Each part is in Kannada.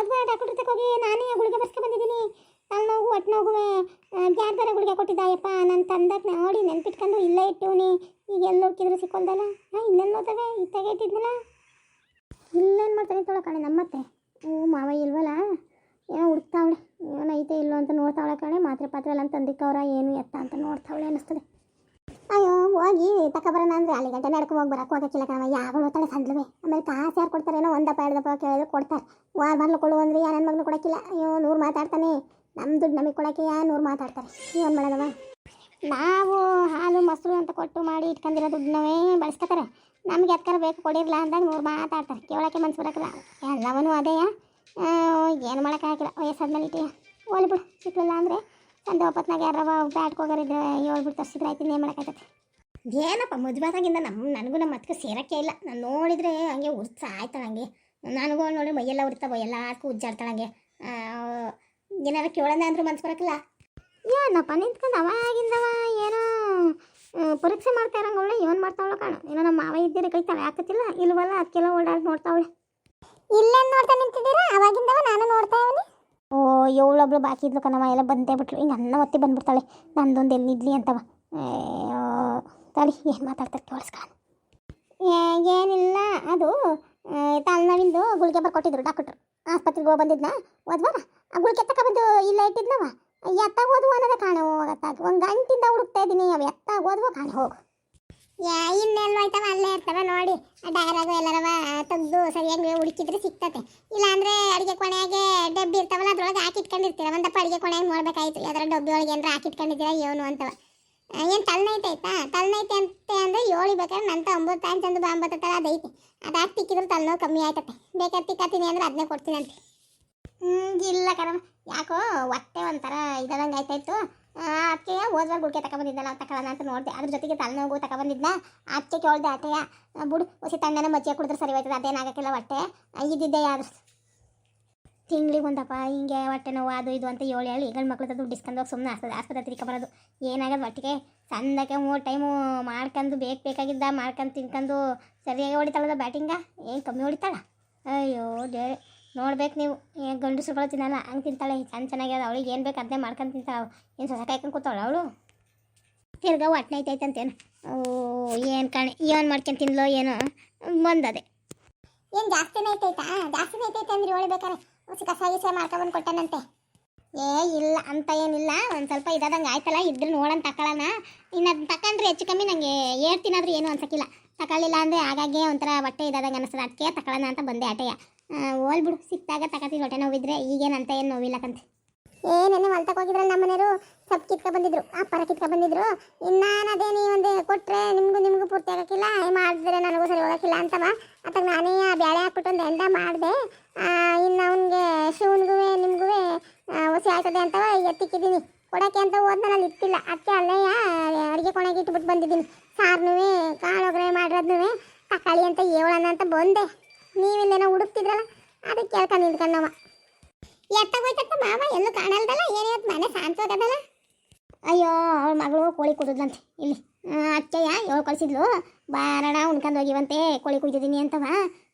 ಹೋದ್ವಾ ಡಾಕ್ಟರ್ ಹತ್ರಕ್ಕೆ ಹೋಗಿ ನಾನೇ ಗುಳಿಗೆ ಬರ್ಸ್ಕೊಂಡು ಬಂದಿದ್ದೀನಿ. ತಲೆನೋವು ಹೊಟ್ಟೆ ನೋವುವೆ ಗ್ಯಾಸ್ ಬೇರೆ ಗುಳಿಗೆ ಕೊಟ್ಟಿದ್ದಾಯಪ್ಪ. ನಾನು ತಂದಕ್ಕೆ ನೋಡಿ ನೆನ್ಪಿಟ್ಕೊಂಡು ಇಲ್ಲೇ ಇಟ್ಟುವನಿ. ಈಗ ಎಲ್ಲ ಹುಡುಕಿದ್ರು ಸಿಕ್ಕೊಂದಲ್ಲ. ಇನ್ನೆಲ್ಲ ನೋಡ್ತವೆ ಇತ್ತಾಗೆ ಇಟ್ಟಿದ್ನಲ್ಲ. ಇಲ್ಲೇನು ಮಾಡ್ತಾನೆ ತೊಳಕಣೆ ನಮ್ಮತ್ತೆ. ಮಾವ ಇಲ್ವಲ್ಲ, ಏನೋ ಹುಡುಕ್ತಾವಳೆ. ಏನೋ ಐತೆ ಇಲ್ಲೋ ಅಂತ ನೋಡ್ತಾವಳೆ ಕಣೆ. ಮಾತ್ರೆ ಪಾತ್ರೆ ಎಲ್ಲ ತಂದಿಕ್ಕವ್ರ ಏನು ಎತ್ತ ಅಂತ ನೋಡ್ತಾವಳೆ ಅನ್ನಿಸ್ತದೆ. ಅಯ್ಯೋ ಹೋಗಿ ತಗೊಬರೋಣ ಅಂದರೆ ಅಲ್ಲಿ ಗಂಟೆ ನಡ್ಕೊಂಡು ಹೋಗಿ ಬರೋಕೆ ಹೋಗಕ್ಕಿಲ್ಲ ಕಣವ. ಯಾವಾಗ ಹೋಗ್ತಾಳೆ ಸಂದ್ಲವೆ. ಆಮೇಲೆ ಕಾಸು ಯಾರು ಕೊಡ್ತಾರೇನೋ, 1 ದಪ್ಪ 2 ದಪ್ಪ ಕೇಳಿದ್ರೆ ಕೊಡ್ತಾರೆ. ಬರ್ಲು ಕೊಡು ಅಂದರೆ ನನ್ನ ಮಗನು ಕೊಡೋಕ್ಕಿಲ್ಲ. ಅಯ್ಯೋ 100 ಮಾತಾಡ್ತಾನೆ. ನಮ್ಮ ದುಡ್ಡು ನಮಗೆ ಕೊಡೋಕ್ಕೆ 100 ಮಾತಾಡ್ತಾರೆ. ಏನು ಮಾಡೋದವ. ನಾವು ಹಾಲು ಮೊಸರು ಅಂತ ಕೊಟ್ಟು ಮಾಡಿ ಇಟ್ಕೊಂಡಿರೋ ದುಡ್ಡನ್ನವೇ ಬಳಸ್ಕೊತಾರೆ. ನಮ್ಗೆ ಎತ್ಕರ ಬೇಕು ಕೊಡಿರಲ್ಲ ಅಂದಾಗ 100 ಮಾತಾಡ್ತಾರೆ. ಕೇಳೋಕ್ಕೆ ಮನ್ಸು ಬರೋಕ್ಕಲ್ಲ. ಎಲ್ಲವೂ ಅದೇ. ಏನು ಮಾಡೋಕ್ಕಾಗಿಲ್ಲ. ವಯಸ್ಸಾದ್ಮೇಲೆ ಇಟ್ಟಿಯ ಹೋಲಿ ಬಿಡು. ಸಿಕ್ಕಲಿಲ್ಲ ಅಂದರೆ ಸಂಜೆ ಒಪ್ಪತ್ನಾಗ ಯಾರವ ಬ್ಯಾಟ್ಗೆ ಹೋಗೋರಿದ್ರೆ ಹೇಳ್ಬಿಟ್ಟು ತರ್ಸಿದ್ರೆ ಆಯ್ತು. ಏನು ಮಾಡೋಕ್ಕಾಗತ್ತೆ. ಏನಪ್ಪ ಮದುವೆದಾಗಿಂದ ನನಗೂ ನಮ್ಮ ಅದಕ್ಕೆ ಸೇರೋಕ್ಕೆ ಇಲ್ಲ. ನಾನು ನೋಡಿದರೆ ಹಂಗೆ ಉರ್ಸ ಆಯ್ತಾಳೆ. ಹಂಗೆ ನನಗೂ ನೋಡಿ ಮೈಯೆಲ್ಲ ಉರಿತಾವ, ಎಲ್ಲದಕ್ಕೂ ಉಜ್ಜಾಡ್ತಾಳೆ. ಹಂಗೆ ಏನಾರು ಕೇಳೋಣ ಅಂದ್ರೂ ಮನ್ಸು ಬರೋಕ್ಕಲ್ಲ. ಏನಪ್ಪ ನಿಂತ್ಕೊಂಡು ಅವಾಗಿಂದವ ಏನೋ ಪರೀಕ್ಷೆ ಮಾಡ್ತಾ ಇರೋಂಗವಳೆ. ಏನು ಮಾಡ್ತಾವಳು ಕಾಣು. ಏನೋ ನಮ್ಮ ಮಾವ ಇದ್ದೀರಿ ಕೈತಾಳೆ ಹಾಕತ್ತಿಲ್ಲ ಇಲ್ವಲ್ಲ. ಅದಕ್ಕೆಲ್ಲ ಓಡಾಡಿ ನೋಡ್ತಾವಳೆ. ಇಲ್ಲೇನು ನೋಡ್ತಾ ನಿಂತಿದ್ದೀರಾ? ಅವಾಗಿಂದವ ನಾನು ನೋಡ್ತಾ ಇವನಿ. ಓ ಇವಳೊಬ್ಳು ಬಾಕಿ ಇದ್ಲು ಕಣವ. ಎಲ್ಲ ಬಂದೇ ಬಿಟ್ಲು. ಹಿಂಗೆ ಅನ್ನ ಒತ್ತಿ ಬಂದ್ಬಿಡ್ತಾಳೆ. ನಂದೊಂದು ಎಲ್ಲಿದ್ಲಿ ಅಂತವ. ತಡಿ ಏನು ಮಾತಾಡ್ತಾರೆ ಕೇಳಿಸ್ಕ. ಏನಿಲ್ಲ, ಅದು ತಲೆನೋವಿಂದು ಗುಳಿಗೆ ಬರ್ಕೊಟ್ಟಿದ್ರು ಡಾಕ್ಟ್ರು. ಆಸ್ಪತ್ರೆಗೆ ಹೋಗಿ ಬಂದಿದ್ನ ಹೋದ್ವಾರ. ಆ ಗುಳಿಗೆ ತಗೊಬಂದು ಇಲ್ಲ ಇಟ್ಟಿದ್ನವ. ಎತ್ತಾಗ ಹೋದ್ವು ಅನ್ನೋದೇ ಕಾಣೆ. ಹೋಗತ್ತಾಗ 1 ಗಂಟೆಯಿಂದ ಹುಡುಕ್ತಾ ಇದ್ದೀನಿ. ಅವು ಎತ್ತಾಗ ಹೋದ್ವು ಕಾಣೆ. ಹೋಗು ಇನ್ನೆಲ್ಲ ಹೋಯ್ತವ ಅಲ್ಲೇ ಇರ್ತವ ನೋಡಿ. ಡೈರಾಗು ಎಲ್ಲರವ ತೆಗೆದು ಸರಿಯಾಗಿ ಹುಡುಕಿದ್ರೆ ಸಿಗ್ತತೆ. ಇಲ್ಲಾಂದರೆ ಅಡುಗೆ ಕೊನೆಯಾಗೆ ಡಬ್ಬಿ ಇರ್ತಾವಲ್ಲ, ಅದ್ರೊಳಗೆ ಹಾಕಿಟ್ಕೊಂಡಿರ್ತೀರ. ಒಂದಪ್ಪ ಅಡುಗೆ ಕೊನೆಯಾಗಿ ನೋಡ್ಬೇಕಾಯ್ತು ಅದರ ಡಬ್ಬಿ ಒಳಗೆ ಏನಾರ ಹಾಕಿಟ್ಕೊಂಡಿದ್ದೀರ ಏನು ಅಂತವ. ಏನು ತಲೆನೈತೆ ಆಯ್ತಾ? ತಲೆನೈತೆ ಅಂತೆ ಅಂದರೆ ಹೇಳಿಬೇಕಾದ್ರೆ ನಂತ 9 ಟೈಮ್ ತಂದು ಬಾಂಬತ್ತ ಥರ ಅದೈತೆ. ಅದು ಹಾಕಿ ತಿಕ್ಕಿದ್ರೆ ತಲೆನೋವು ಕಮ್ಮಿ ಆಯ್ತತೆ. ಬೇಕಾದ್ರೆ ತಿಕ್ಕತ್ತೀನಿ ಅಂದರೆ ಅದನ್ನೇ ಕೊಡ್ತೀನಂತೆ. ಇಲ್ಲ ಕಣಮ್ಮ, ಯಾಕೋ ಹೊಟ್ಟೆ ಒಂಥರ ಇದಂಗೆ ಆಯ್ತಾಯಿತ್ತು. ಅದಕ್ಕೆ ಹೋದ್ವಾಗ ಗುಳಿಗೆ ತಗೊಬಂದಿದ್ದಲ್ಲ ತಗೊಳ್ಳೋಣ ಅಂತ ನೋಡಿದೆ. ಅದ್ರ ಜೊತೆಗೆ ತಲೆನೋವು ತಗೊಬಂದಿದ್ದ. ಅದಕ್ಕೆ ಕೇಳಿದೆ ಆಟೆಯ ಬಿಡು ಹೊಸಿ ತಣ್ಣನ ಮಜ್ಜಿಗೆ ಕುಡಿದ್ರೆ ಸರಿ ಹೋಯ್ತದೆ. ಅದೇನಾಗಕ್ಕಿಲ್ಲ. ಹೊಟ್ಟೆ ಇದ್ದಿದ್ದೆ ಆದ್ರೆ ತಿಂಗ್ಳಿಗೆ ಒಂದಪ್ಪ ಹಿಂಗೆ ಹೊಟ್ಟೆ ನೋವು ಅದು ಇದು ಅಂತ ಹೇಳಿ ಗಂಡು ಮಕ್ಳು ದುಡ್ಡು ಇಸ್ಕೊಂಡು ಹೋಗಿ ಸುಮ್ಮನೆ ಆಸ್ಪತ್ರೆ ತಿರ್ಕೊಬರೋದು. ಏನಾಗೋದು ಹೊಟ್ಟಿಗೆ ಸಂದಕ್ಕೆ 3 ಟೈಮು ಮಾಡ್ಕೊಂಡು ಬೇಕಾಗಿದ್ದ ಮಾಡ್ಕೊಂಡು ತಿನ್ಕೊಂಡು ಸರಿಯಾಗಿ ಹೊಡಿತಾಳದ ಬ್ಯಾಟಿಂಗ. ಏನು ಕಮ್ಮಿ ಹೊಡಿತಾಳ? ಅಯ್ಯೋ ದೇವ್ರೆ, ನೋಡ್ಬೇಕು ನೀವು. ಗಂಡಸ್ರುಗಳು ತಿನ್ನಲ್ಲ ಹಂಗೆ ತಿಂತಾಳೆ. ಚೆನ್ನಾಗ್ಯದ. ಅವಳಿಗೆ ಏನು ಬೇಕು ಅದನ್ನೇ ಮಾಡ್ಕೊಂಡು ತಿಂತಾಳೆ. ಏನು ಸೊಸ ಕಾಯ್ಕೊಂಡು ಕೂತಾಳೆ ಅವಳು. ತಿರ್ಗಾ ಹೊಟ್ಟೆ ಐತೈತಂತೇನು. ಏನು ಕಾಣೆ ಏನು ಮಾಡ್ಕೊಂಡು ತಿನ್ಲೋ ಏನೋ ಬಂದದೆ. ಏನು ಜಾಸ್ತಿನೇ ಐತೈತಾ? ಜಾಸ್ತಿನೇ ಐತೈತೆ ಅಂದ್ರೆ ಹೇಳ್ಬೇಕಾರೆ ಕಸ ಗಿಸ ಮಾಡ್ಕೊಬಂದು ಕೊಟ್ಟನಂತೆ. ಇಲ್ಲ ಅಂತ ಏನಿಲ್ಲ. ಒಂದು ಸ್ವಲ್ಪ ಇದಾದಂಗೆ ಆಯ್ತಲ್ಲ. ಇದ್ರೆ ನೋಡೋಣ ತಗೊಳ್ಳೋಣ. ಇನ್ನು ಅದನ್ನ ತಗೊಂಡ್ರೆ ಹೆಚ್ಚು ಕಮ್ಮಿ ನನಗೆ ಹೇಳ್ತೀನಾದ್ರೂ ಏನು ಅನ್ಸಕ್ಕಿಲ್ಲ. ತಗೊಳ್ಳಿಲ್ಲ ಅಂದರೆ ಹಾಗಾಗಿ ಒಂಥರ ಹೊಟ್ಟೆ ಇದಾದಂಗೆ ಅನ್ನಿಸ್ತದೆ. ಅದಕ್ಕೆ ತಗೊಳ್ಳೋಣ ಅಂತ ಬಂದೆ ಆಟೆಯ. ಹೋಲ್ಬಿಡು, ಸಿಕ್ತಾಗ ತಗೋತೀವಿ. ಹೊಟ್ಟೆ ನೋವಿದ್ರೆ ಈಗೇನಂತ ಏನು ನೋವಿಲ್ಲಕಂತೆ. ಏನೇನು ಹೊಲ್ತಕ್ಕೆ ಹೋಗಿದ್ರಲ್ಲ ನಮ್ಮ ಮನೆಯವರು ಸೊಪ್ಪು ಕಿತ್ಕೊ ಬಂದಿದ್ರು. ಅಪ್ಪರ ಕಿತ್ಕೊ ಬಂದಿದ್ರು. ಇನ್ನು ಅದೇನು ಒಂದು ಕೊಟ್ಟರೆ ನಿಮಗೂ ಪೂರ್ತಿ ಆಗೋಕ್ಕಿಲ್ಲ. ಮಾಡಿದ್ರೆ ನನಗೂ ಸರಿ ಹೋಗೋಕ್ಕಿಲ್ಲ ಅಂತವ. ಅದಾಗ ನಾನೇ ಬೇಳೆ ಹಾಕ್ಬಿಟ್ಟು ಒಂದು ಎಂಡ ಮಾಡಿದೆ. ಇನ್ನು ಅವನಿಗೆ ಶಿವನಿಗೂ ನಿಮಗೂ ಹೊಸಿ ಆಯ್ತದೆ ಅಂತವ ಎತ್ತಿಕ್ಕಿದ್ದೀನಿ. ಕೊಡೋಕ್ಕೆ ಅಂತ ಹೋದ್ನ ಅಲ್ಲಿ ಇಟ್ಟಿಲ್ಲ. ಅದಕ್ಕೆ ಅಲ್ಲೇ ಅಡುಗೆ ಕೊನೆಗೆ ಇಟ್ಬಿಟ್ಟು ಬಂದಿದ್ದೀನಿ. ಸಾರ್ನೂ ಕಾಳೊಗ್ರೆ ಮಾಡಿರೋದ್ನೂ ತಕಾಳಿ ಅಂತ ಹೇಳೋಣ ಅಂತ ಬಂದೆ. ನೀವಿಲ್ಲೇನೋ ಹುಡುಕ್ತಿದ್ರಲ್ಲ ಅದಕ್ಕೆ ಕೇಳ್ಕೊಂಡು ನಿಂತ್ಕೊಂಡವ. ಎತ್ತಾಗೋಯ್ತಕ್ಕ ಮಾವ ಎಲ್ಲೂ ಕಾಣಲ್ದಲ್ಲ. ಏನೇವತ್ತು ಮನೆ ಶಾಂತವಾಗದಲ್ಲ. ಅಯ್ಯೋ ಅವಳ ಮಗಳು ಕೋಳಿ ಕುಡಿದ್ಲಂತೆ ಇಲ್ಲಿ. ಅಚ್ಚಯ್ಯ 7 ಕಳಿಸಿದ್ಲು. ಬಾರಣ ಉಣ್ಕೊಂಡು ಹೋಗಿವಂತೆ ಕೋಳಿ ಕುಯ್ದಿದ್ದೀನಿ ಅಂತವ.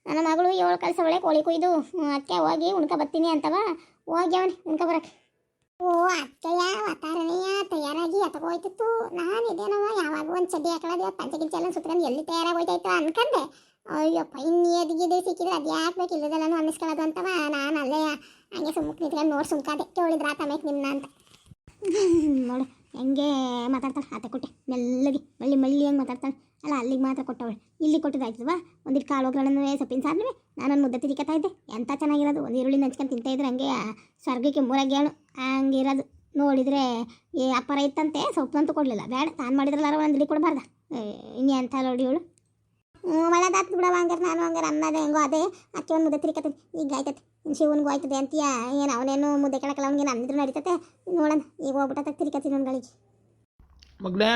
ನನ್ನ ಮಗಳು 7 ಕಳ್ಸವಳೆ ಕೋಳಿ ಕುಯ್ದು. ಅದಕ್ಕೆ ಹೋಗಿ ಉಣ್ಕೊ ಬರ್ತೀನಿ ಅಂತವ. ಹೋಗಿ ಅವನೇ ಉಣ್ಕೊ ಬರೋಕ್ಕೆ. ಓ ಅಚ್ಚಯ್ಯ ವಾತಾವರಣೀಯ ತಯಾರಾಗಿ ಎತ್ತಗೋಯ್ತಿತ್ತು. ನಾನು ಇದೇನವ ಯಾವಾಗ ಒಂದು ಚಡ್ಡಿ ಹಾಕೊಳ್ಳೋದು ಪಂಚಗಿಂಚ ಎಲ್ಲ ಸುತ್ಕೊಂಡು ಎಲ್ಲಿ ತಯಾರಾಗೋಯ್ತಾಯ್ತು ಅನ್ಕಂಡೆ. ಅಯ್ಯಪ್ಪ ಇನ್ನೇದಿಗಿದೆ ಸಿಕ್ಕಿದ್ರೆ ಅದು ಯಾಕೆ ಬೇಕು ಇಲ್ಲದೆಲ್ಲನೂ ಅನ್ನಿಸ್ಕೊಳ್ಳೋದು ಅಂತವ. ನಾನು ಅಲ್ಲೇ ಹಂಗೆ ಸುಮ್ಮಕ್ಕೆ ನಿಂತ್ಕೊಂಡು ನೋಡಿ ಸುಮ್ಕಾದೆ. ಕೇಳಿದ್ರೆ ಆತಮೇಲೆ ನಿಮ್ಮನ್ನ ಅಂತ. ನೋಡು ಹೆಂಗೆ ಮಾತಾಡ್ತಾಳೆ. ಆತ ಕೊಟ್ಟೆ ಮೆಲ್ಲಗೆ ಮಳ್ಳಿ ಹೆಂಗೆ ಮಾತಾಡ್ತಾಳೆ ಅಲ್ಲ. ಅಲ್ಲಿಗೆ ಮಾತ್ರ ಕೊಟ್ಟವಳೆ. ಇಲ್ಲಿ ಕೊಟ್ಟಿದ್ದಾಯ್ತಲ್ವ. ಒಂದಿಟ್ಟು ಕಾಳು ಒಗ್ಗರಣೆ ಸೊಪ್ಪಿನ ಸಾರಿನೂ ನಾನೊಂದು ಮುದ್ದೆ ತಿರಿಕತ್ತಾ ಇದ್ದೆ. ಎಂಥ ಚೆನ್ನಾಗಿರೋದು. ಒಂದು ಈರುಳ್ಳಿ ನೆಂಚ್ಕೊಂಡು ತಿಂತಾಯಿದ್ರೆ ಹಂಗೆ ಸ್ವರ್ಗಕ್ಕೆ 3 ಗೇಣು ಹಂಗಿರೋದು. ನೋಡಿದರೆ ಅಪ್ಪರ ಇತ್ತಂತೆ ಸೊಪ್ಪಂತೂ ಕೊಡಲಿಲ್ಲ. ಬೇಡ ತಾನು ಮಾಡಿದ್ರಲ್ಲ ಒಂದು ಇಡಿ ಕೊಡಬಾರ್ದ. ಇನ್ನೇ ಅಂತ ನೋಡಿ ಇವಳು. ಒಳ್ಳೇದಾಗ್ತು ಬಿಡವ. ಹಂಗಾರೆ ನಾನು ಹಂಗಾರೆ ಅನ್ನೋದೇ ಹೆಂಗೋ ಅದೇ ಅಕ್ಕಿ ಒಂದು ಮುದ್ದೆ ತಿರಿಕತ್ತೀನಿ. ಈಗ ಆಯ್ತದೆ. ಇನ್ನು ಶಿವನಿಗೂ ಆಯ್ತದೆ ಅಂತೀಯ. ಏನು ಅವನೇನು ಮುದ್ದೆ ಕೆಳಕಲ್ಲ ಅವ್ನಿಗೇನು ಅಂದಿದ್ರು ನಡೀತತೆ. ನೋಡೋಣ ಈಗ ಹೋಗ್ಬಿಟ್ಟ ತಿರಿಕತ್ತೀನಿ ಒಂದ್ಗಳಿಗೆ. ಮಗಳೇ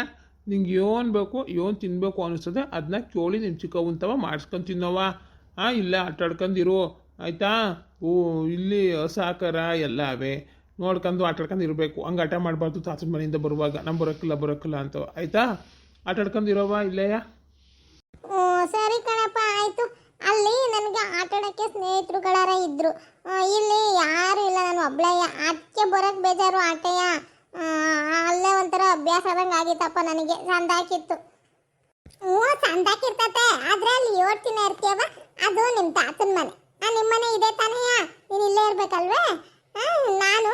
ನಿಂಗೆ ಏನು ಬೇಕು ಏನು ತಿನ್ನಬೇಕು ಅನಿಸ್ತದೆ ಅದನ್ನ ಕೇಳಿ ನಿನ್ನ ಚಿಕ್ಕವಂತವ ಮಾಡಿಸ್ಕೊಂಡು ತಿನ್ನೋವ. ಇಲ್ಲ ಆಟಾಡ್ಕೊಂಡಿರು ಆಯಿತಾ. ಇಲ್ಲಿ ಸಾಕರ ಎಲ್ಲ ಅವೇ ನೋಡ್ಕೊಂಡು ಆಟಾಡ್ಕೊಂಡು ಇರಬೇಕು. ಹಂಗೆ ಆಟ ಮಾಡಬಾರ್ದು. ತಾತನ ಮನೆಯಿಂದ ಬರುವಾಗ ನಮ್ಮ ಬರೋಕ್ಕಿಲ್ಲ ಅಂತವ. ಆಯಿತಾ ಆಟಾಡ್ಕೊಂಡು ಇರೋವ ಇಲ್ಲೇಯ. ಸರಿ ಕಣಪ್ಪ ಆಯಿತು. ಅಲ್ಲಿ ನನಗೆ ಆಟ ಆಡೋಕ್ಕೆ ಸ್ನೇಹಿತರುಗಳಾರ ಇದ್ರು. ಇಲ್ಲಿ ಯಾರು ಇಲ್ಲ, ನಾನು ಒಬ್ಳೆಯ. ಅದಕ್ಕೆ ಬರೋಕ್ಕೆ ಬೇಜಾರು ಆಟೆಯ. ಅಲ್ಲೇ ಒಂಥರ ಅಭ್ಯಾಸ ಆದಂಗೆ ಆಗಿತ್ತಪ್ಪ ನನಗೆ. ಸಂದಾಕಿತ್ತು. ಹ್ಞೂ ಸಂದಾಕಿರ್ತತೆ, ಆದರೆ ಅಲ್ಲಿ ಓಡ್ತೀನಿ ಇರ್ತೀಯವ, ಅದು ನಿಮ್ಮ ತಾತನ ಮನೆ. ನಿಮ್ಮ ಮನೆ ಇದೆ ತಾನೆಯ, ನೀನು ಇಲ್ಲೇ ಇರ್ಬೇಕಲ್ವೇ? ನಾನು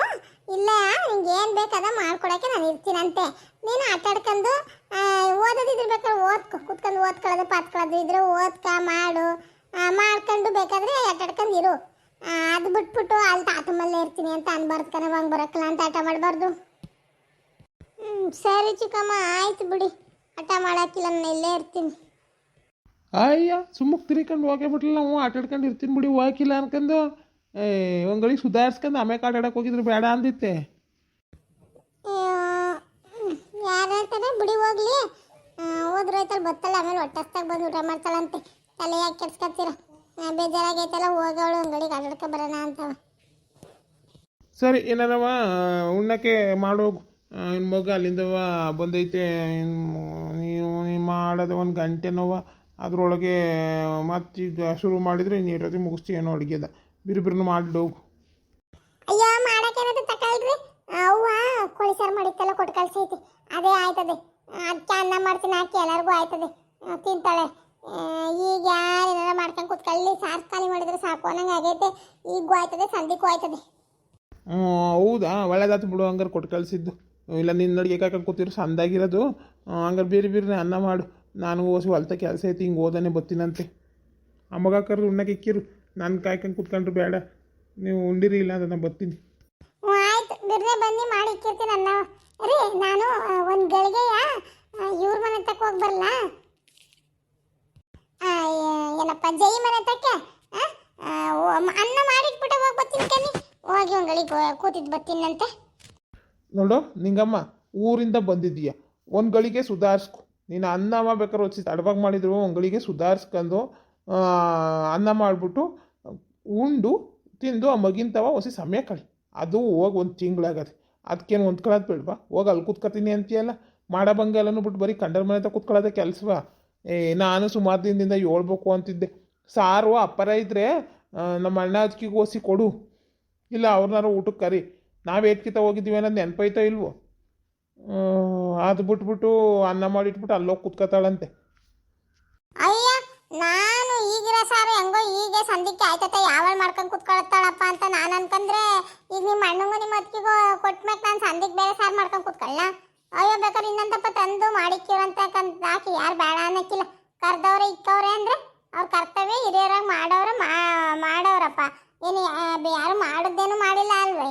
ಇಲ್ಲೇ ನಿಂಗೆ ಏನು ಬೇಕಾದ ಮಾಡ್ಕೊಡೋಕ್ಕೆ ನಾನು ಇರ್ತೀನಂತೆ. ನೀನು ಆಟ ಆಡ್ಕೊಂಡು ಓದೋದಿದ್ರೆ ಬೇಕಾದ್ರೆ ಓದ್ಕೊ, ಕುತ್ಕೊಂಡು ಓದ್ಕೊಳ್ಳೋದು ಪಾತ್ಕೊಳ್ಳೋದು ಇದ್ರೆ ಓದ್ಕ ಮಾಡು, ಮಾಡ್ಕೊಂಡು ಬೇಕಾದರೆ ಆಟ ಆಡ್ಕೊಂಡು ಇರು. ಅದು ಬಿಟ್ಬಿಟ್ಟು ಅಲ್ಲಿ ತಾತಮ್ಮಲ್ಲೇ ಇರ್ತೀನಿ ಅಂತ ಅನ್ಬಾರ್ದು ಕಣ, ಹಂಗೆ ಬರೋಕ್ಕಲ್ಲ ಅಂತ ಆಟ ಮಾಡಬಾರ್ದು. ಸರಿ ಚಿಕ್ಕಮ್ಮ, ಆಯ್ತು ಬಿಡಿ, ಆಟ ಮಾಡೋಕ್ಕಿಲ್ಲ, ನಾನು ಇಲ್ಲೇ ಇರ್ತೀನಿ. ಅಯ್ಯ ಸುಮ್ಮಕ್ಕೆ ತಿರ್ಕೊಂಡು ಹೋಗೇ ಬಿಟ್ಲ, ನಾವು ಆಟ ಆಡ್ಕೊಂಡು ಇರ್ತೀನಿ ಬಿಡಿ, ಹೋಗಿಲ್ಲ ಅನ್ಕೊಂಡು ಒಂಗಳಿಗೆ ಸುಧಾರಿಸ್ಕೊಂಡು ಆಮೇಲೆ ಆಟ ಆಡಕ್ಕೆ ಹೋಗಿದ್ರು ಬೇಡ ಅಂದಿತ್ತೆ. ಯಾರು ಹೇಳ್ತಾರೆ ಬಿಡಿ, ಹೋಗ್ಲಿ. ಹೋದ್ರೋಯ್ತಲ್ಲ ಬತ್ತಲ್ಲ, ಆಮೇಲೆ ಹೊಟ್ಟೆಸ್ತಾಗ ಬಂದು ಊಟ ಮಾಡ್ತಾಳಂತೆ. ತಲೆ ಯಾಕೆ ಕೆಡ್ಸ್ಕೊತೀರ? ಬೇಜಾರಾಗೈತಲ್ಲ, ಹೋಗೋಳು ಅಂಗಡಿಗೆ ಆಟಾಡ್ಕೊ ಬರೋಣ ಅಂತವ. ಸರಿ ಏನಾರವ ಉಣ್ಣಕ್ಕೆ ಮಾಡೋಗು. ಇನ್ನು ಮಗ ಅಲ್ಲಿಂದವ ಬಂದೈತೆ, ನೀವು ಮಾಡೋದು ಒಂದು ಗಂಟೆನವ, ಅದರೊಳಗೆ ಮತ್ತೀಗ ಶುರು ಮಾಡಿದರೆ ನೀರತಿ ಮುಗಿಸ್ತಿ ಏನೋ ಅಡುಗೆದ ಬಿರು ಮಾಡಿಡೋಗು. ಅಯ್ಯೋ ಮಾಡಕ್ಕೇನದು ತಗೊಳ್ರಿ. ಅವ್ವ ಕೋಳಿ ಸಾರು ಮಾಡಿತ್ತಲ್ಲ ಕೊಟ್ಟು ಕಳ್ಸೈತಿ, ಅದೇ ಆಯ್ತದೆ. ಅದಕ್ಕೆ ಅನ್ನ ಮಾಡ್ತೀನಿ ಹಾಕಿ ಎಲ್ಲರಿಗೂ ಆಯ್ತದೆ, ತಿಂತಾಳೆ. ಈಗ ಯಾರೇನಾರ ಮಾಡ್ಕೊಂಡು ಕುತ್ಕೊಳ್ಳಿ, ಸಾರು ಖಾಲಿ ಮಾಡಿದ್ರೆ ಸಾಕು ಅನ್ನಂಗೆ ಆಗೈತೆ. ಈಗೂ ಆಯ್ತದೆ, ಸಂದಿಗೂ ಆಯ್ತದೆ. ಹೌದಾ, ಒಳ್ಳೇದಾಯ್ತು ಬಿಡು. ಹಂಗಾರೆ ಕೊಟ್ಟು ಕಳಿಸಿದ್ದು. ಇಲ್ಲ ನಿನ್ನ ಅಡುಗೆ ಕಾಯ್ಕೊಂಡು ಕೂತಿರು ಸಂದಾಗಿರೋದು. ಹಂಗಾರೆ ಬೇರೆ ಅನ್ನ ಮಾಡು. ನನಗೂ ಓಸಿ ಹೊಲ್ತ ಕೆಲಸ ಐತಿ, ಹಿಂಗೆ ಓದಾನೆ ಬತ್ತೀನಂತೆ. ಆ ಮಗ ಕರೆದು ಉಣ್ಣಕ್ಕೆ ಇಕ್ಕಿರು, ನಾನು ಕಾಯ್ಕೊಂಡು ಕೂತ್ಕೊಂಡ್ರು ಬೇಡ. ನೀವು ಉಂಡಿರಿ, ಇಲ್ಲ ಅಂದ್ರೆ ನಾನು ಬರ್ತೀನಿ. ಆಯ್ತು ಬಿರ್ರೆ ಬನ್ನಿ ಮಾಡಿ ಇಕ್ಕಿರ್ತೀನಿ ಅನ್ನ. ರೀ ನಾನು ಒಂದು ಗಳಿಗೆಯ ಇವ್ರ ಮನೆ ತಕ್ಕ ಹೋಗಿ ಬರಲ್ಲ. ಏನಪ್ಪ ಜೈ ಮನೆ ತಕ್ಕೆ ಅನ್ನ ಮಾಡಿಟ್ಬಿಟ್ಟು ಹೋಗಿ ಬರ್ತೀನಿ ಕಣ್ಣಿ. ಹೋಗಿ ಒಂದು ಗಳಿಗೆ ಕೂತಿದ್ದು ಬರ್ತೀನಂತೆ. ನೋಡು ನಿಂಗಮ್ಮ, ಊರಿಂದ ಬಂದಿದ್ದೀಯ, ಒಂದು ಗಳಿಗೆ ಸುಧಾರಿಸ್ಕೊ. ನೀನು ಅನ್ನವ ಬೇಕಾದ್ರೆ ಹೊಚ್ಚಿ ತಡವಾಗಿ ಮಾಡಿದ್ರು ಒಂದು ಗಳಿಗೆ ಸುಧಾರಿಸ್ಕೊಂಡು ಅನ್ನ ಮಾಡಿಬಿಟ್ಟು ಉಂಡು ತಿಂದು ಆ ಮಗಿಂತವ ಹೊಸಿ ಸಮಯ ಕಳಿ. ಅದು ಹೋಗಿ ಒಂದು ತಿಂಗಳಾಗತ್ತೆ, ಅದಕ್ಕೇನು ಹೊಂದ್ಕೊಳ್ಳೋದು ಬೇಡವಾ? ಹೋಗಿ ಅಲ್ಲಿ ಕೂತ್ಕೊತೀನಿ ಅಂತೀಯಲ್ಲ, ಮಾಡೋ ಬಂಗೆಲ್ಲನೂ ಬಿಟ್ಟು ಬರೀ ಕಂಡರ ಮನೆ ಹತ್ರ ಕೂತ್ಕೊಳ್ಳೋದೇ ಕೆಲಸವಾ? ನಾನು ಸುಮಾರು ದಿನದಿಂದ ಹೇಳ್ಬೇಕು ಅಂತಿದ್ದೆ. ಸಾರು ಅಪ್ಪರ ಇದ್ದರೆ ನಮ್ಮ ಅಣ್ಣ ಅದಕ್ಕಿಗೆ ಓಸಿ ಕೊಡು, ಇಲ್ಲ ಅವ್ರನ್ನಾರು ಊಟಕ್ಕೆ ಕರಿ. ನಾವು ಏಟ್ಕಿತ ಹೋಗಿದ್ದೀವಿ ಅನ್ನೋದು ನೆನಪೈತೋ ಇಲ್ವೋ? ಅದು ಬಿಟ್ಬಿಟ್ಟು ಅನ್ನ ಮಾಡಿಟ್ಬಿಟ್ಟು ಅಲ್ಲೋಗಿ ಕೂತ್ಕೊತಾಳಂತೆ. ಅಯ್ಯ ನಾನು ಈಗಿರೋ ಸಾರು ಹೆಂಗೋ ಈಗ ಸಂದಿಕ್ಕೆ ಆಯ್ತತೆ, ಯಾವಳು ಮಾಡ್ಕೊಂಡು ಕೂತ್ಕೊಳ್ತಾಳಪ್ಪ ಅಂತ ನಾನು ಅನ್ಕಂದ್ರೆ, ಈಗ ನಿಮ್ಮ ಅಣ್ಣಂಗೂ ನಿಮ್ಮ ಅತ್ತಿಗೆಗೂ ಕೊಟ್ಮೇಲೆ ನಾನು ಸಂದಿಗೆ ಬೇರೆ ಸಾರು ಮಾಡ್ಕೊಂಡು ಕೂತ್ಕೊಳ್ಳ. ಅಯ್ಯೋ ಬೇಕಾದ್ರೆ ಇನ್ನೊಂದಪ್ಪ ತಂದು ಮಾಡಿಕ್ಕಿರಂತ ಹಾಕಿ ಯಾರು ಬೇಡ ಅನ್ನಕ್ಕಿಲ್ಲ. ಕರ್ದವ್ರೆ ಇಕ್ಕವ್ರೆ ಅಂದರೆ ಅವ್ರ ಕರ್ತವ್ಯ ಹಿರಿಯರಾಗಿ ಮಾಡೋರಪ್ಪ. ಏನು ಯಾರು ಮಾಡಿದ್ದೇನು ಮಾಡಿಲ್ಲ ಅಲ್ವೇ?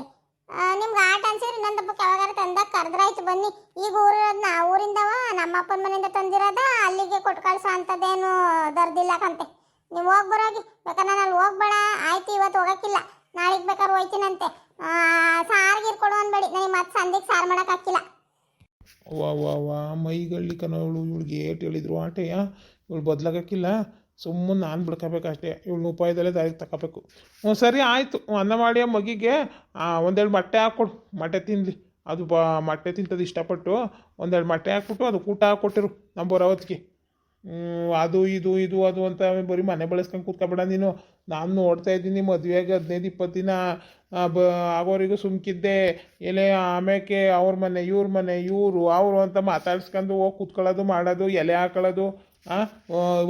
ನಿಮ್ಗೆ ಆಟ ಅನ್ಸಿದ್ರೆ ಇನ್ನೊಂದಪ್ಪಕ್ಕೆ ಯಾವಾಗಾರ ತಂದಾಗ ಕರೆದ್ರಾಯ್ತು ಬನ್ನಿ. ಈಗ ಊರಿರೋದು ಊರಿಂದವ ನಮ್ಮ ಅಪ್ಪನ ಮನೆಯಿಂದ ತಂದಿರೋದ, ಅಲ್ಲಿಗೆ ಕೊಟ್ಟು ಕಳ್ಸೋ ಅಂಥದ್ದೇನು ದರ್ದಿಲ್ಲಕಂತೆ. ನೀವು ಹೋಗಿ ಬರೋಗಿ, ಬೇಕಾದ್ರೆ ನಾನು ಅಲ್ಲಿ ಹೋಗ್ಬೇಡ ಆಯ್ತು, ಇವತ್ತು ಹೋಗೋಕ್ಕಿಲ್ಲ, ನಾಳೆಗೆ ಬೇಕಾದ್ರೆ ಹೋಯ್ತೀನಂತೆ. ಸಾರಿಗೆ ಕೊಡು ಅನ್ಬೇಡಿ, ನನಗೆ ಮತ್ತೆ ಸಂದಿಗೆ ಸಾರು ಮಾಡೋಕ್ಕಾಗಿಲ್ಲ. ವಾ ಮೈಗಳ್ಳಿ ಕನವಳು, ಇವಳಿಗೆ ಏಟು ಹೇಳಿದ್ರು ಆಟೆಯ, ಇವಳು ಬದಲಾಗಕ್ಕಿಲ್ಲ. ಸುಮ್ಮನೆ ನಾನು ಬಿಡ್ಕೋಬೇಕಷ್ಟೇ, ಇವಳು ಉಪಾಯದಲ್ಲೇ ದಾರಿಗೆ ತಗೋಬೇಕು. ಸರಿ ಆಯಿತು, ಅನ್ನ ಮಾಡಿ ಆ ಮಗಿಗೆ ಒಂದೆರಡು ಮೊಟ್ಟೆ ಹಾಕ್ಕೊಡು, ಮೊಟ್ಟೆ ತಿನ್ನಲಿ. ಅದು ಮೊಟ್ಟೆ ತಿಂತದ್ದು ಇಷ್ಟಪಟ್ಟು ಒಂದೆರಡು ಮೊಟ್ಟೆ ಹಾಕ್ಬಿಟ್ಟು ಅದು ಊಟ ಹಾಕ್ಕೊಟ್ಟಿರು ನಮ್ಮ ಬರೋವತ್ತಿಗೆ. ಅದು ಅದು ಅಂತ ಬರೀ ಮನೆ ಬಳಸ್ಕೊಂಡು ಕೂತ್ಕೊಬೇಡ ನೀನು. ನಾನು ನೋಡ್ತಾ ಇದ್ದೀನಿ ಮದುವೆಗೆ 15-20 ದಿನ ಆಗೋರಿಗೂ ಸುಮ್ಕಿದ್ದೆ. ಎಲೆ ಆಮೇಲೆ ಅವ್ರ ಮನೆ ಇವ್ರ ಮನೆ ಇವರು ಅವರು ಅಂತ ಮಾತಾಡ್ಸ್ಕೊಂಡು ಹೋಗಿ ಕೂತ್ಕೊಳ್ಳೋದು ಮಾಡೋದು, ಎಲೆ ಹಾಕೊಳ್ಳೋದು,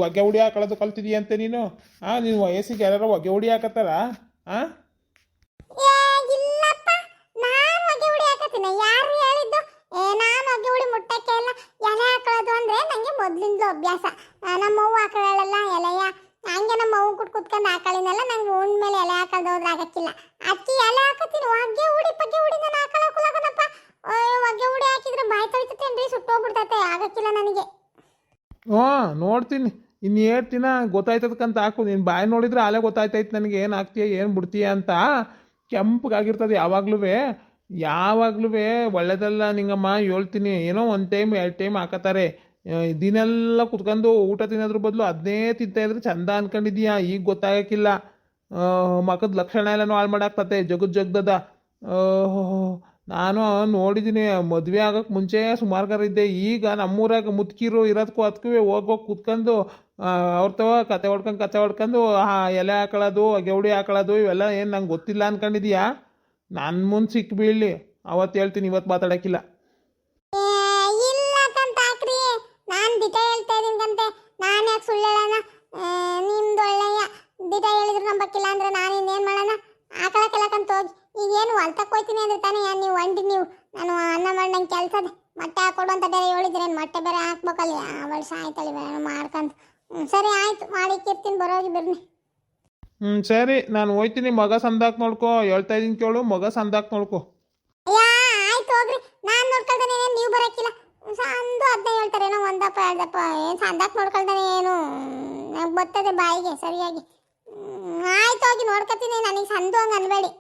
ಹೊಗೆ ಹುಡಿ ಹಾಕೊಳ್ಳೋದು ಕಲ್ತಿದೀಯಂತೆ ನೀನು. ನೀನು ವಯಸ್ಸಿಗೆ ಯಾರು ಹೊಗೆ ಹುಡಿ ಹಾಕತ್ತಾರ? ಇಲ್ಲಪ್ಪ, ನಾನು ಹೊಗೆ ಹುಡಿ ಹಾಕತ್ತೀನಿ. ಯಾರು ಹೇಳಿದ್ದು? ನಾನು ಹೊಗೆ ಹುಡಿ ಮುಟ್ಟಕ್ಕೆ ಇಲ್ಲ. ಎಲೆ ಹಾಕೊಳ್ಳೋದು ಅಂದರೆ ನನಗೆ ಮೊದಲಿಂದಲೂ ಅಭ್ಯಾಸ. ನಮ್ಮ ಅವ್ವ ಹಾಕೊಳ್ಳಲ್ಲ ಎಲೆಯ, ಹಂಗೆ ನಮ್ಮ ಅವ್ವ ಕುತ್ಕೊಂಡು ಹಾಕೊಳ್ಳಿನಲ್ಲ, ನಂಗೆ ಉಂಡ ಮೇಲೆ ಎಲೆ ಹಾಕೋದು ಹೋದ್ರೆ ಆಗಕ್ಕಿಲ್ಲ. ಅಕ್ಕಿ ಎಲೆ ಹಾಕತ್ತೀನಿ, ಹೊಗೆ ಹುಡಿ ನಾನು ಹಾಕೊಳ್ಳೋಕ್ಕಲ್ಲಪ್ಪ. ಹೊಗೆ ಹುಡಿ ಹಾಕಿದ್ರೆ ಬಾಯಿ ತೊಳಿತೇನ್ರಿ, ಸುಟ್ಟೋಗ್ಬಿಡ್ತೈತೆ, ಆಗಕ್ಕಿಲ್ಲ ನನಗೆ. ನೋಡ್ತೀನಿ, ಇನ್ನು ಹೇಳ್ತೀನ ಗೊತ್ತಾಯ್ತದಕ್ಕಂತ ಹಾಕು. ನೀನು ಬಾಯಿ ನೋಡಿದ್ರೆ ಅಲ್ಲೇ ಗೊತ್ತಾಯ್ತೈತೆ ನನಗೆ ಏನು ಹಾಕ್ತೀಯ ಏನು ಬಿಡ್ತೀಯ ಅಂತ. ಕೆಂಪಗಾಗಿರ್ತದೆ ಯಾವಾಗ್ಲೂ ಒಳ್ಳೇದಲ್ಲ ನಿಂಗಮ್ಮ, ಹೇಳ್ತೀನಿ. ಏನೋ 1 ಟೈಮ್ 2 ಟೈಮ್ ಹಾಕತ್ತಾರೆ, ದಿನೆಲ್ಲ ಕುತ್ಕೊಂಡು ಊಟ ತಿನ್ನೋದ್ರ ಬದಲು ಅದನ್ನೇ ತಿಂತಾಯಿದ್ರೆ ಚಂದ ಅನ್ಕೊಂಡಿದ್ದೀಯಾ? ಈಗ ಗೊತ್ತಾಗಕ್ಕಿಲ್ಲ. ಮಕ್ಕದ ಲಕ್ಷಣ ಎಲ್ಲನೂ ಹಾಳು ಮಾಡಾಕ್ತತೆ, ಜಗದ ನಾನು ನೋಡಿದ್ದೀನಿ ಮದುವೆ ಆಗೋಕ್ಕೆ ಮುಂಚೆ ಸುಮಾರು ಇದ್ದೆ. ಈಗ ನಮ್ಮೂರಾಗ ಮುದುಕಿರು ಇರೋದಕ್ಕೂ ಅದಕ್ಕೂ ಹೋಗೋಗಿ ಕೂತ್ಕೊಂಡು ಅವ್ರ ತವ ಕತೆ ಹೊಡ್ಕೊಂಡು ಎಲೆ ಹಾಕೊಳ್ಳೋದು ಗೆವಡಿ ಹಾಕೊಳ್ಳೋದು ಇವೆಲ್ಲ ಏನು ನಂಗೆ ಗೊತ್ತಿಲ್ಲ ಅನ್ಕೊಂಡಿದ್ಯಾ? ನನ್ನ ಮುಂದೆ ಸಿಕ್ಕಿ ಬೀಳಲಿ, ಅವತ್ತು ಹೇಳ್ತೀನಿ, ಇವತ್ತು ಮಾತಾಡೋಕ್ಕಿಲ್ಲ. ಇಲ್ಲ ಕಂತ ಹಾಕ್ರಿ, ನಾನು ದಿಟ ಹೇಳ್ತಾ ಇದೀನಿ ಕಂತೆ. ನಾನು ಯಾಕೆ ಸುಳ್ಳು ಹೇಳೋಣ? ನಿಮ್ದು ಒಳ್ಳೆಯ ದಿಟ ಹೇಳಿದ್ರು ನಂಬಕ್ಕಿಲ್ಲ ಅಂದ್ರೆ ನಾನು ಇನ್ನೇನು ಮಾಡೋಣ? ಹಾಕೊಳಕ್ಕೆಲ್ಲ ಕಂತ ಹೋಗಿ. ಈಗೇನು ಹೊಲ್ತಕ್ಕೆ ಹೋಗ್ತೀನಿ ಅಂದ್ರೆ ತಾನೇ ನೀವು ಒಂಟಿ ನೀವು ನಾನು ಅನ್ನ ಮಾಡಿ ನಂಗೆ ಕೆಲಸದ ಮೊಟ್ಟೆ ಹಾಕೊಡು ಅಂತ ಬೇರೆ ಹೇಳಿದ್ರೆ ಮೊಟ್ಟೆ ಬೇರೆ ಹಾಕ್ಬೇಕಲ್ಲ. ಅವಳು ಸಾಯ್ತಾಳೆ ಬೇರೆ ಮಾಡ್ಕೊಂಡು. ಸರಿ ಆಯ್ತು, ಮಾಡಿಕ್ಕಿರ್ತೀನಿ, ಬರೋಗಿ ಬರ್ನಿ. ಸರಿ, ನಾನು ಹೋಯ್ತೀನಿ. ಮಗ ಸಂದಾಕ್ ನೋಡ್ಕೊ, ಹೇಳ್ತಾ ಇದ್ದೀನಿ ಕೇಳು, ಮಗ ಸಂದಾಕ್ ನೋಡ್ಕೊ. ಅಯ್ಯ ಆಯ್ತು ಹೋಗ್ರಿ, ನಾನು ನೋಡ್ಕೊಳ್ತಾನೆ, ನೀವು ಬರೋಕ್ಕಿಲ್ಲ. ಸಂದು ಅದನ್ನ ಹೇಳ್ತಾರೆ ಏನೋ ಒಂದಪ್ಪ ಎರಡಪ್ಪ, ಏನು ಸಂದಾಕ್ ನೋಡ್ಕೊಳ್ತಾನೆ ಏನು ನಂಗೆ ಬರ್ತದೆ ಬಾಯಿಗೆ ಸರಿಯಾಗಿ. ಆಯ್ತು ಹೋಗಿ ನೋಡ್ಕೊತೀನಿ, ನನಗೆ ಸಂದು ಹಂಗೆ ಅನ್ಬೇಡಿ.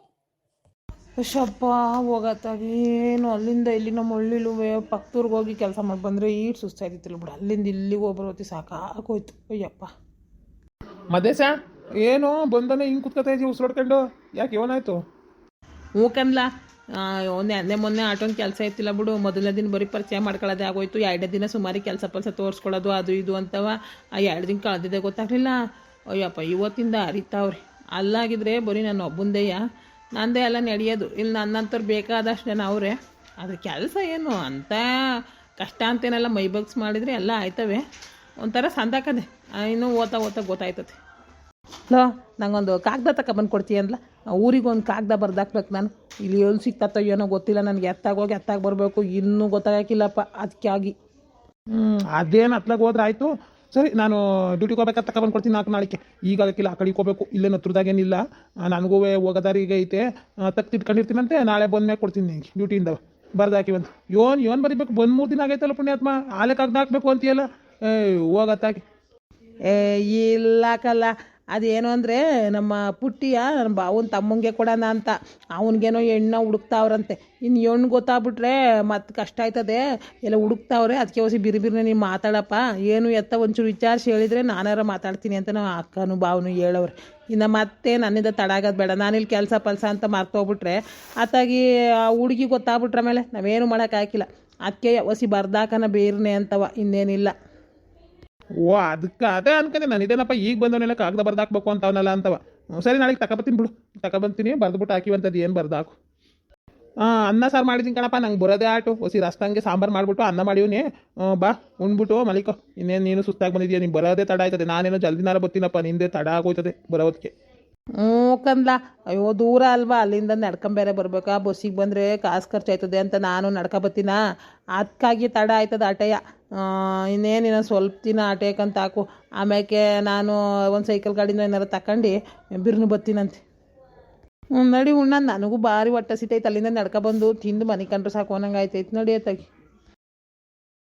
ಶಪ್ಪ ಹೋಗತ್ತಾಗಿ ಏನು ಅಲ್ಲಿಂದ ಇಲ್ಲಿ ನಮ್ಮ ಹಳ್ಳಿಲುವೆ ಪಕ್ಕದೂರ್ಗೆ ಹೋಗಿ ಕೆಲಸ ಮಾಡಿ ಬಂದರೆ ಈಟ್ ಸುಸ್ತಾಯ್ತಿಲ್ಲ ಬಿಡು. ಅಲ್ಲಿಂದ ಇಲ್ಲಿಗೆ ಹೋಗ್ಬರೋತಿ ಸಾಕಾಗೋಯ್ತು ಅಯ್ಯಪ್ಪ. ಮದೇಶ ಏನು ಬಂದನೆ ಹಿಂಗೆ ಕುತ್ಕೊತಾ ಇದ್ದೀವಿ ಉಸಿರಾಡ್ಕೊಂಡು? ಯಾಕೆ ಏನಾಯ್ತು? ಹೂಕನ್ಲ ನೆನ್ನೆ ಮೊನ್ನೆ ಆಟೋನ್ ಕೆಲಸ ಇತ್ತಿಲ್ಲ ಬಿಡು. ಮೊದಲನೇ ದಿನ ಬರೀ ಪರಿಚಯ ಮಾಡ್ಕೊಳ್ಳೋದೇ ಆಗೋಯ್ತು. ಎರಡನೇ ದಿನ ಸುಮಾರು ಕೆಲಸ ತೋರಿಸ್ಕೊಳ್ಳೋದು ಅದು ಇದು ಅಂತವ. ಆ 2 ದಿನ ಕಳೆದಿದ್ದೆ ಗೊತ್ತಾಗಲಿಲ್ಲ. ಅಯ್ಯಪ್ಪ ಇವತ್ತಿಂದ ಅರಿತಾವ್ರಿ. ಅಲ್ಲಾಗಿದ್ರೆ ಬರೀ ನನ್ನ ಒಬ್ಬಂದೆಯ ನಂದೇ ಎಲ್ಲ ನಡೆಯೋದು. ಇಲ್ಲಿ ನನ್ನಂಥವ್ರು ಬೇಕಾದಷ್ಟು ಜನ ಅವರೇ. ಅದ್ರ ಕೆಲಸ ಏನು ಅಂತ ಕಷ್ಟ ಅಂತೇನೆಲ್ಲ ಮೈ ಬಗ್ಸ್ ಮಾಡಿದರೆ ಎಲ್ಲ ಆಯ್ತವೆ. ಒಂಥರ ಸಂದಾಕದೆ, ಇನ್ನೂ ಓದ್ತಾ ಗೊತ್ತಾಯ್ತದೆ. ಲೋ ನಂಗೊಂದು ಕಾಗದ ತಗೊಬಂದು ಕೊಡ್ತೀಯನ್ಲ? ಊರಿಗೊಂದು ಕಾಗದ ಬರ್ದಾಕ್ಬೇಕು ನಾನು. ಇಲ್ಲಿ ಎಲ್ಲಿ ಸಿಗ್ತತ್ತೋ ಏನೋ ಗೊತ್ತಿಲ್ಲ ನನಗೆ. ಎತ್ತಾಗೋಗಿ ಎತ್ತಾಗಿ ಬರಬೇಕು, ಇನ್ನೂ ಗೊತ್ತಾಗಿಲ್ಲಪ್ಪ. ಅದಕ್ಕೆ ಆಗಿ ಅದೇನು ಅತ್ಲಾಗ ಹೋದ್ರೆ ಆಯಿತು. ಸರಿ, ನಾನು ಡ್ಯೂಟಿಗೆ ಹೋಗ್ಬೇಕಾದ್ರೆ ತಗೊಬಂದು ಕೊಡ್ತೀನಿ. ನಾಳೆಗೆ ಈಗ ಆಗಕ್ಕಿಲ್ಲ, ಆ ಕಡೆಗೆ ಹೋಗ್ಬೇಕು. ಇಲ್ಲೇನು ಹತ್ರದಾಗೇನಿಲ್ಲ, ನನಗೂ ಹೋಗೋದಾರಿಗೆ ಐತೆ. ತಿಟ್ಕೊಂಡಿರ್ತೀನಂತೆ, ನಾಳೆ ಬಂದ್ಮೇಲೆ ಕೊಡ್ತೀನಿ ನಿಮಗೆ ಡ್ಯೂಟಿಯಿಂದ ಬರ್ದಾಕಿವಂತ. ಏನು ಬರೀಬೇಕು? ಬಂದು 3 ದಿನ ಆಗೈತಲ್ಲ ಪುಣ್ಯಾತ್ಮ, ಆಲೆ ಕಾಗ್ದ ಹಾಕ್ಬೇಕು ಅಂತೀಯಲ್ಲ. ಹೋಗತ್ತಾಗಿ ಇಲ್ಲಕಲ್ಲ. ಅದೇನು ಅಂದರೆ ನಮ್ಮ ಪುಟ್ಟಿಯ ನನ್ನ ಬಾವನ ತಮ್ಮಂಗೆ ಕೊಡೋಣ ಅಂತ ಅವನಿಗೇನೋ ಹೆಣ್ಣು ಹುಡುಕ್ತಾವ್ರಂತೆ. ಇನ್ನು ಹೆಣ್ಣು ಗೊತ್ತಾಗ್ಬಿಟ್ರೆ ಮತ್ತೆ ಕಷ್ಟ ಆಯ್ತದೆ. ಎಲ್ಲ ಹುಡುಕ್ತಾವ್ರೆ, ಅದಕ್ಕೆ ಹೊಸಿ ಬಿರಿಬಿರಿನೇ ನೀವು ಮಾತಾಡಪ್ಪ. ಏನು ಎತ್ತ ಒಂಚೂರು ವಿಚಾರಿಸಿ ಹೇಳಿದರೆ ನಾನಾರ ಮಾತಾಡ್ತೀನಿ ಅಂತ ನಾವು ಅಕ್ಕನೂ ಬಾವನು ಹೇಳವ್ರೆ. ಇನ್ನು ಮತ್ತೆ ನನ್ನಿಂದ ತಡ ಆಗೋದು ಬೇಡ. ನಾನಿಲ್ಲಿ ಕೆಲಸ ಅಂತ ಮರ್ತೋಗ್ಬಿಟ್ರೆ ಆತಾಗಿ ಆ ಹುಡುಗಿ ಗೊತ್ತಾಗ್ಬಿಟ್ರೆ ಮೇಲೆ ನಾವೇನು ಮಾಡೋಕ್ಕಾಗಿಲ್ಲ. ಅದಕ್ಕೆ ಹೊಸಿ ಬರ್ದಾಕನ ಬೇರ್ನೆ ಅಂತವ, ಇನ್ನೇನಿಲ್ಲ. ಅದಕ್ಕೆ ಅದೇ ಅನ್ಕೊಂಡೆ ನಾನು. ಇದೇನಪ್ಪ ಈಗ ಬಂದವನೆಲ್ಲ ಕಾಗದ ಬರ್ದಾಕ್ಬೇಕು ಅಂತ ಅವನಲ್ಲ ಅಂತವ. ಸರಿ, ನಾಳೆಗೆ ತಗೊಬತ್ತೀನಿ ಬಿಡು, ತಗೊಬಂತೀನಿ. ಬರ್ದುಬಿಟ್ಟು ಹಾಕಿವಂಥದ್ದು ಏನು ಬರ್ದಾಕು. ಅನ್ನ ಸಾರು ಮಾಡಿದ್ದೀನಿ ಕಣಪ್ಪ, ನಂಗೆ ಬರೋದೇ ಆಟು. ಹೊಸಿ ರಸ್ತಂಗೆ ಸಾಂಬಾರು ಮಾಡಿಬಿಟ್ಟು ಅನ್ನ ಮಾಡಿವ್ನಿ. ಬಾ ಉಣ್ಬಿಟ್ಟು ಮಲಿಕೋ. ಇನ್ನೇನು ನೀನು ಸುಸ್ತಾಗಿ ಬಂದಿದ್ಯಾ, ನೀನು ಬರೋದೇ ತಡ ಆಯ್ತದೆ. ನಾನೇನೋ ಜಲ್ದಿನಾರ ಬರ್ತೀನಪ್ಪ, ನಿಂದೆ ತಡ ಆಗೋಯ್ತದೆ ಬರೋದಕ್ಕೆ. ಕಂದ್ಲ, ಅಯ್ಯೋ ದೂರ ಅಲ್ವಾ, ಅಲ್ಲಿಂದ ನಡ್ಕೊಂಬೇರೆ ಬರ್ಬೇಕಾ. ಬಸ್ಸಿಗೆ ಬಂದರೆ ಕಾಸು ಖರ್ಚಾಯ್ತದೆ ಅಂತ ನಾನು ನಡ್ಕೊಬತ್ತೀನ. ಅದಕ್ಕಾಗಿ ತಡ ಆಯ್ತದೆ ಆಟೆಯ. ಇನ್ನೇನಿನ ಸ್ವಲ್ಪ ದಿನ ಆಟೇಕಂತ ಹಾಕು. ಆಮ್ಯಾಕೆ ನಾನು ಒಂದು ಸೈಕಲ್ ಗಾಡಿನ ಏನಾರು ತಗೊಂಡು ಬಿರ್ನು ಬತ್ತೀನಂತೆ. ನಡಿ ಉಣ್ಣ, ನನಗೂ ಭಾರಿ ಹೊಟ್ಟೆ ಸಿಟ್ಟೈತೆ. ಅಲ್ಲಿಂದ ನಡ್ಕೊಬಂದು ತಿಂದು ಮನೆ ಕಂಡ್ರೆ ಸಾಕು ಅನ್ನಂಗೆ ಆಯ್ತೈತೆ. ನಡಿಯತ್ತಾಗಿ